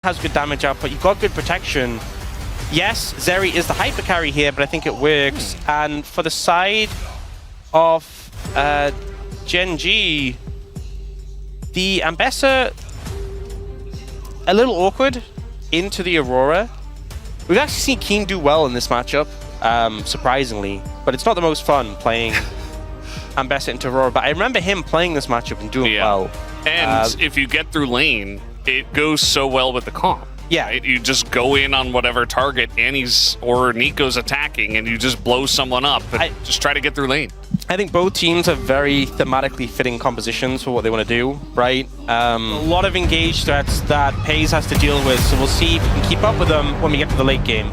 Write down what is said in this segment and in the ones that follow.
has good damage output, you've got good protection. Yes, Zeri is the hyper carry here, but I think it works. And for the side of GEN.G, the Ambessa, a little awkward into the Aurora. We've actually seen Keen do well in this matchup, surprisingly, but it's not the most fun playing Ambessa into Aurora. But I remember him playing this matchup and doing well. And if you get through lane, it goes so well with the comp. Yeah. Right? You just go in on whatever target Annie's or Nico's attacking, and you just blow someone up and just try to get through lane. I think both teams have very thematically fitting compositions for what they want to do, right? A lot of engaged threats that Peyz has to deal with, so we'll see if we can keep up with them when we get to the late game.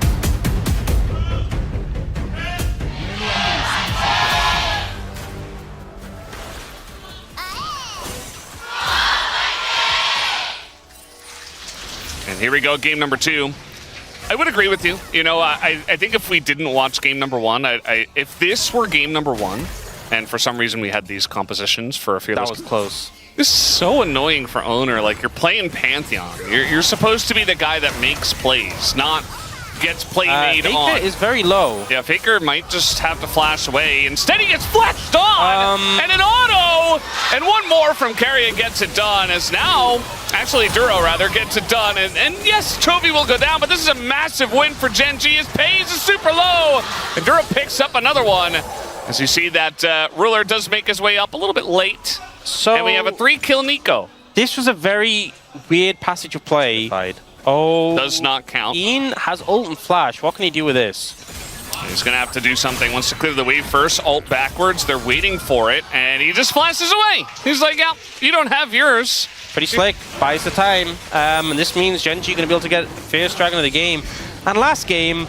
And here we go, game number 2. I would agree with you. You know, I think if we didn't watch game number 1, if this were game number 1, and for some reason we had these compositions for a Fearless... That was close. This is so annoying for Owner. Like, you're playing Pantheon. You're supposed to be the guy that makes plays, not gets play made on. Faker is very low. Yeah, Faker might just have to flash away. Instead, he gets flashed on! And an auto! And one more from Korea gets it done, as now, actually Duro rather, gets it done. And yes, Trophy will go down, but this is a massive win for GEN.G as Peyz is super low! And Duro picks up another one. As you see that Ruler does make his way up a little bit late. So and we have a 3-kill Nico. This was a very weird passage of play. Oh, does not count. Ian has ult and flash. What can he do with this? He's going to have to do something. Wants to clear the wave first, ult backwards. They're waiting for it, and he just flashes away. He's like, yeah, you don't have yours. Pretty slick, buys the time. And this means GEN.G going to be able to get first dragon of the game. And last game,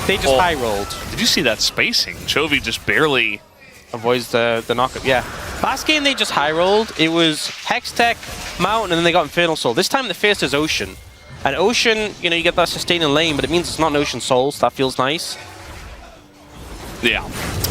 they just high rolled. Did you see that spacing? Chovy just barely avoids the knockup. Yeah. Last game, they just high rolled. It was Hextech, Mountain, and then they got Infernal Soul. This time, the first is Ocean. And Ocean, you know, you get that sustaining lane, but it means it's not an Ocean Soul, so that feels nice. Yeah.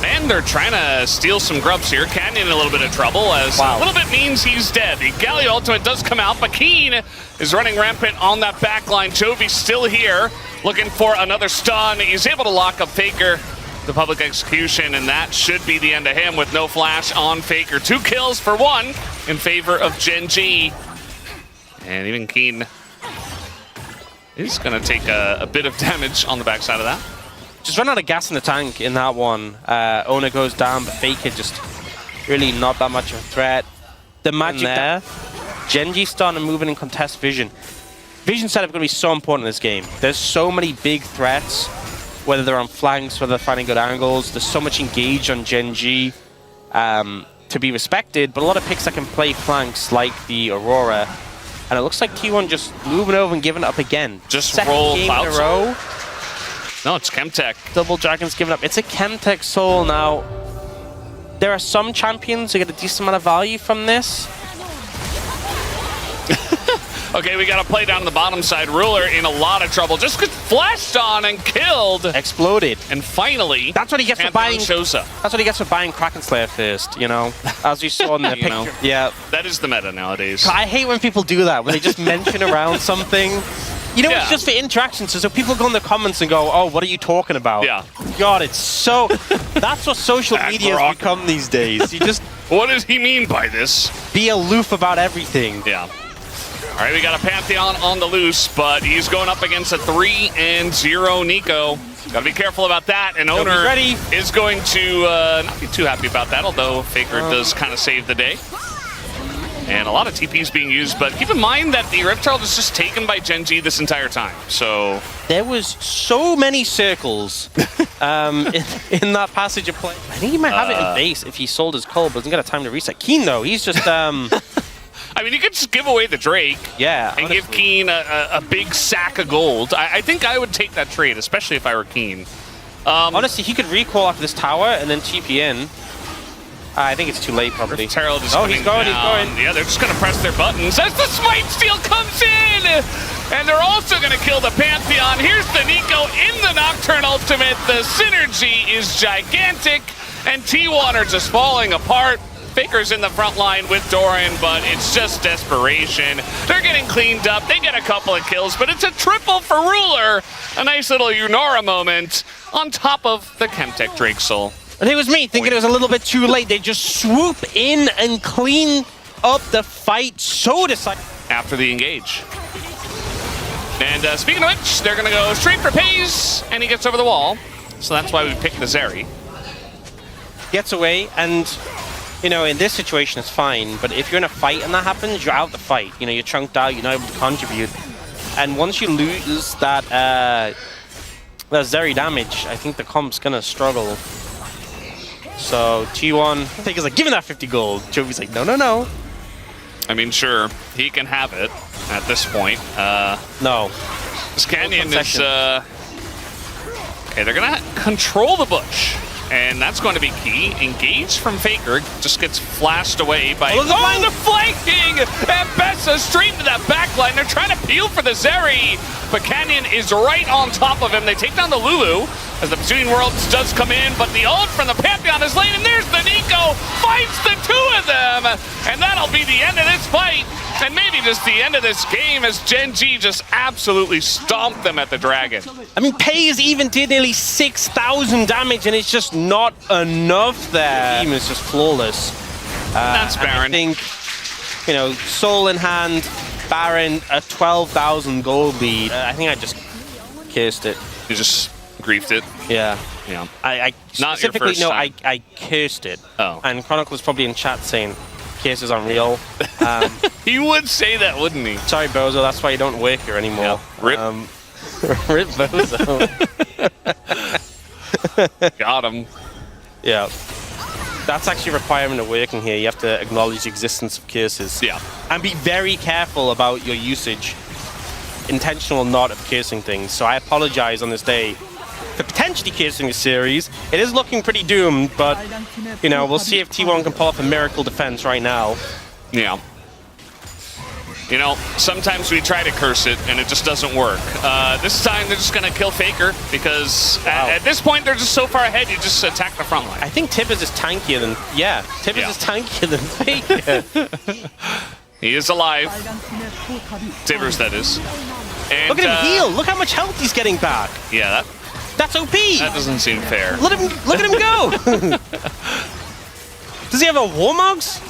And they're trying to steal some grubs here. Canyon in a little bit of trouble, as a little bit means he's dead. The Galio ultimate does come out, but Keen is running rampant on that back line. Jovi's still here, looking for another stun. He's able to lock up Faker, the public execution, and that should be the end of him with no flash on Faker. 2 kills for 1 in favor of GEN.G. And even Keen is going to take a bit of damage on the backside of that. Just run out of gas in the tank in that one. Owner goes down, but Faker just really not that much of a threat. The magic there. GEN.G starting moving in contest vision. Vision setup is going to be so important in this game. There's so many big threats, whether they're on flanks, whether they're finding good angles. There's so much engaged on GEN.G to be respected, but a lot of picks that can play flanks like the Aurora. And it looks like T1 just moving over and giving it up again. Just second roll game in a row. No, it's Chemtech. Double Dragon's giving up. It's a Chemtech Soul now. There are some champions who get a decent amount of value from this. Okay, we got to play down on the bottom side. Ruler in a lot of trouble. Just gets flashed on and killed. Exploded. And finally, that's what he gets for buying. Shows up. That's what he gets for buying Kraken Slayer first, you know, as you saw in the picture. Know, yeah, that is the meta nowadays. I hate when people do that, when they just mention around something. You know, it's just for interaction, so people go in the comments and go, oh, what are you talking about? Yeah. God, it's so... That's what social media has become these days. You just... What does he mean by this? Be aloof about everything. Yeah. All right, we got a Pantheon on the loose, but he's going up against a 3-0 Nico. Gotta be careful about that, and Owner is going to not be too happy about that, although Faker does kind of save the day. And a lot of TPs being used, but keep in mind that the Riptide is just taken by GEN.G this entire time, so... There was so many circles in that passage of play. I think he might have it in base if he sold his coal, but doesn't get a time to reset. Keen, though, he's just... I mean, you could just give away the Drake and give Keen a big sack of gold. I think I would take that trade, especially if I were Keen. Honestly, he could recall after this tower and then TP in. I think it's too late, probably. He's going, he's going. Yeah, they're just going to press their buttons as the Smite Steal comes in! And they're also going to kill the Pantheon. Here's the Nico in the Nocturne ultimate. The synergy is gigantic, and T1 are just falling apart. Faker's in the front line with Doran, but it's just desperation. They're getting cleaned up. They get a couple of kills, but it's a triple for Ruler. A nice little Yunara moment on top of the Chemtech Drakesoul. And it was me thinking it was a little bit too late. They just swoop in and clean up the fight so decisive. After the engage. And speaking of which, they're going to go straight for Peyz, and he gets over the wall. So that's why we picked the Zeri. Gets away, and, you know, in this situation, it's fine. But if you're in a fight and that happens, you're out the fight. You know, you're chunked out, you're not able to contribute. And once you lose that, that Zeri damage, I think the comp's going to struggle. So T1, Faker's like, give him that 50 gold. Jovi's like, no, no, no. I mean, sure, he can have it at this point. No. This Canyon is... Okay, they're going to control the bush. And that's going to be key. Engage from Faker just gets flashed away by... Oh, the flanking! And Bessa straight to that backline. They're trying to peel for the Zeri. But Canyon is right on top of him. They take down the Lulu as the Pursuing Worlds does come in. But the ult from the Pantheon is late. And there's the Nico. Fights the two of them. And that'll be the end of this fight. And maybe just the end of this game as Gen.G just absolutely stomped them at the Dragon. I mean, Peyz even did nearly 6,000 damage, and it's just not enough there. The team is just flawless. That's Baron. I think, you know, Soul in hand, Baron, a 12,000 gold lead. I think I just cursed it. You just griefed it? Yeah. Yeah. I Not your specifically, first no, time. I cursed it. Oh. And Chronicle's probably in chat saying, curses unreal. He would say that, wouldn't he? Sorry, Bozo, that's why you don't work here anymore. Yeah. Rip. Rip Bozo. Got him. Yeah. That's actually a requirement of working here. You have to acknowledge the existence of curses. Yeah. And be very careful about your usage. Intentional or not of cursing things. So I apologize on this day for potentially cursing the series. It is looking pretty doomed, but, you know, we'll see if T1 can pull off a miracle defense right now. Yeah. You know, sometimes we try to curse it, and it just doesn't work. This time, they're just going to kill Faker, because at this point, they're just so far ahead, you just attack the front line. I think Tibbers is tankier than... Yeah, Tibbers is tankier than Faker. He is alive. Tibbers, that is. And, look at him heal! Look how much health he's getting back! Yeah, that's OP! That doesn't seem fair. Look at him go! Does he have a Warmogs?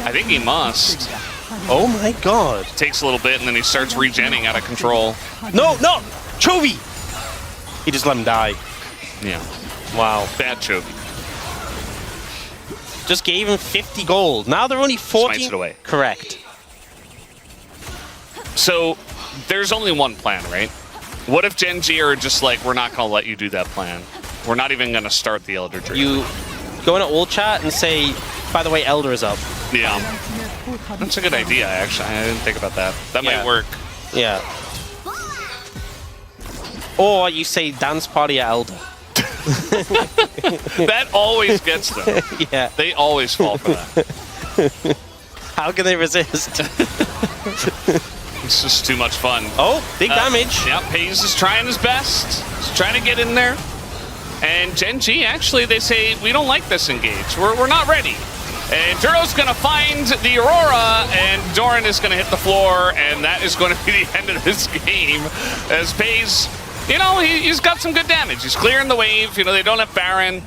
I think he must. Oh my god. Takes a little bit and then he starts regenning out of control. No, no! Chovy! He just let him die. Yeah. Wow. Bad Chovy. Just gave him 50 gold. Now they're only 14. Smites it away. Correct. So, there's only one plan, right? What if Gen.G are just like, we're not going to let you do that plan. We're not even going to start the Elder Dragon. You go into all chat and say, by the way, Elder is up. Yeah. That's a good idea, actually. I didn't think about that. That might work. Yeah. Or you say dance party at Elder. That always gets them. Yeah. They always fall for that. How can they resist? It's just too much fun. Oh, big damage. Yeah, Peyz is trying his best. He's trying to get in there. And Gen.G, actually, they say, we don't like this engage. We're not ready. And Duro's going to find the Aurora, and Doran is going to hit the floor, and that is going to be the end of this game. As Peyz, you know, he's got some good damage. He's clearing the wave. You know, they don't have Baron.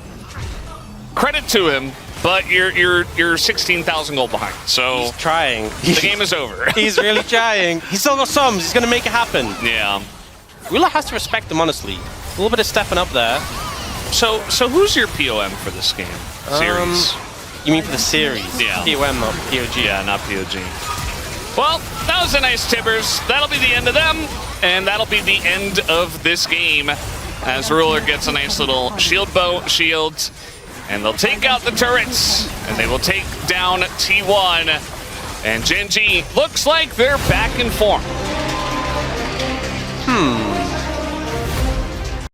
Credit to him, but you're 16,000 gold behind. So he's trying. The game is over. He's really trying. He's still got sums. He's going to make it happen. Yeah. Ruler has to respect him, honestly. A little bit of stepping up there. So who's your POM for this game? Series? You mean for the series? Yeah. POM, not POG. Yeah, not POG. Well, that was a nice Tibbers. That'll be the end of them, and that'll be the end of this game as Ruler gets a nice little shield bow shield, and they'll take out the turrets, and they will take down T1, and Gen.G looks like they're back in form.